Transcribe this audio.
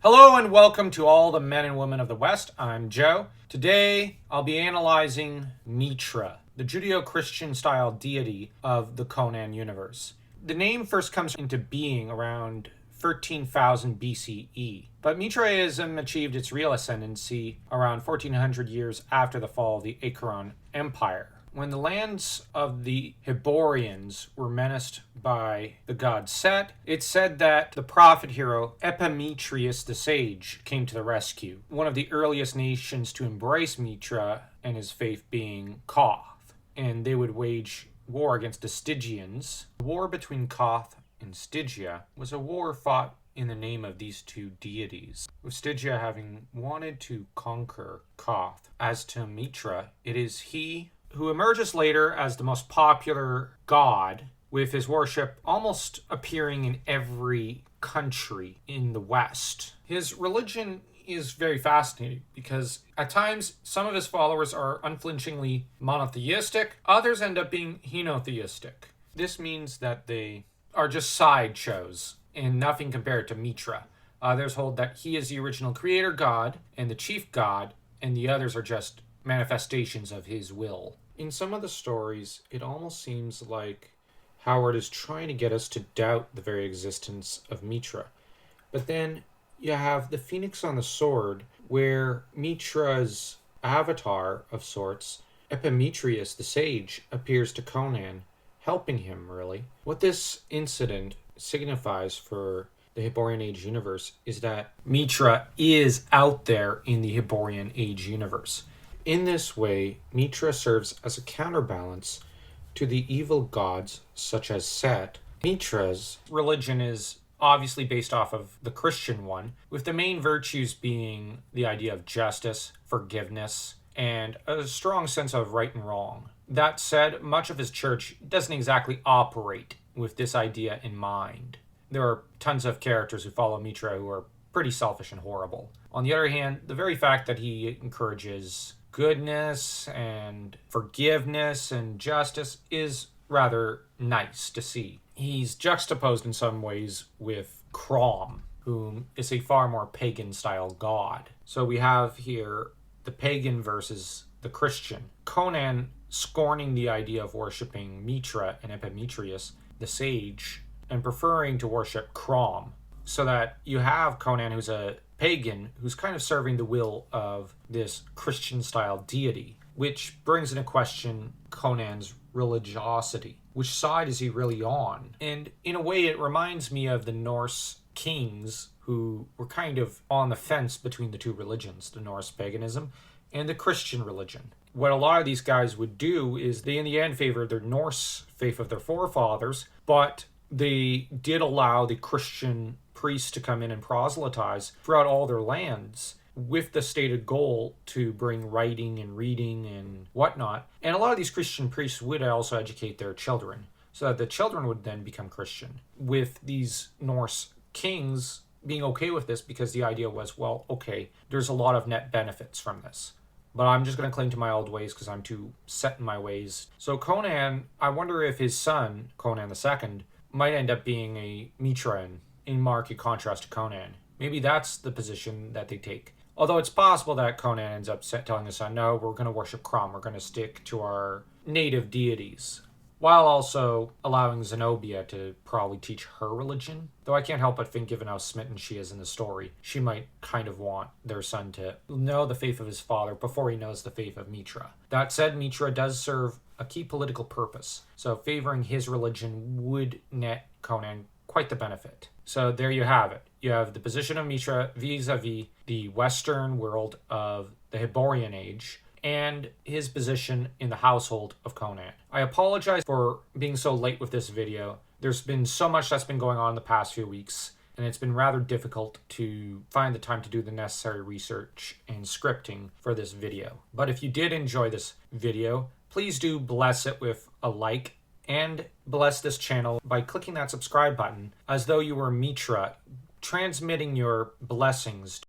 Hello and welcome to all the men and women of the West. I'm Joe. Today I'll be analyzing Mitra, the Judeo-Christian style deity of the Conan universe. The name first comes into being around 13,000 BCE, but Mitraism achieved its real ascendancy around 1400 years after the fall of the Acheron Empire, when the lands of the Hyborians were menaced by the god Set. It's said that the prophet hero Epimetheus the Sage came to the rescue, one of the earliest nations to embrace Mitra and his faith being Koth, and they would wage war against the Stygians. The war between Koth and Stygia was a war fought in the name of these two deities, with Stygia having wanted to conquer Koth. As to Mitra, it is he who emerges later as the most popular god, with his worship almost appearing in every country in the West. His religion is very fascinating because at times some of his followers are unflinchingly monotheistic, others end up being henotheistic. This means that they are just sideshows and nothing compared to Mitra. Others hold that he is the original creator god and the chief god, and the others are just manifestations of his will. In some of the stories, it almost seems like Howard is trying to get us to doubt the very existence of Mitra. But then you have the Phoenix on the Sword, where Mitra's avatar of sorts, Epimetheus the Sage, appears to Conan, helping him, really. What this incident signifies for the Hyborian Age universe is that Mitra is out there in the Hyborian Age universe. In this way, Mitra serves as a counterbalance to the evil gods such as Set. Mitra's religion is obviously based off of the Christian one, with the main virtues being the idea of justice, forgiveness, and a strong sense of right and wrong. That said, much of his church doesn't exactly operate with this idea in mind. There are tons of characters who follow Mitra who are pretty selfish and horrible. On the other hand, the very fact that he encourages goodness and forgiveness and justice is rather nice to see. He's juxtaposed in some ways with Crom, whom is a far more pagan-style god. So we have here the pagan versus the Christian. Conan scorning the idea of worshipping Mitra and Epimetheus, the sage, and preferring to worship Crom. So that you have Conan, who's a pagan, who's kind of serving the will of this Christian-style deity, which brings into question Conan's religiosity. Which side is he really on? And in a way, it reminds me of the Norse kings who were kind of on the fence between the two religions, the Norse paganism and the Christian religion. What a lot of these guys would do is they, in the end, favored their Norse faith of their forefathers, but they did allow the Christian priests to come in and proselytize throughout all their lands with the stated goal to bring writing and reading and whatnot. And a lot of these Christian priests would also educate their children so that the children would then become Christian, with these Norse kings being okay with this because the idea was, well, okay, there's a lot of net benefits from this, but I'm just going to cling to my old ways because I'm too set in my ways. So Conan, I wonder if his son, Conan II, might end up being a Mitran in marked contrast to Conan. Maybe that's the position that they take. Although it's possible that Conan ends up telling his son, no, we're going to worship Crom, we're going to stick to our native deities, while also allowing Zenobia to probably teach her religion. Though I can't help but think, given how smitten she is in the story, she might kind of want their son to know the faith of his father before he knows the faith of Mitra. That said, Mitra does serve a key political purpose, so favoring his religion would net Conan quite the benefit. So there you have it. You have the position of Mitra vis-a-vis the Western world of the Hyborian Age, and his position in the household of Conan. I apologize for being so late with this video. There's been so much that's been going on in the past few weeks, and it's been rather difficult to find the time to do the necessary research and scripting for this video. But if you did enjoy this video, please do bless it with a like, and bless this channel by clicking that subscribe button as though you were Mitra, transmitting your blessings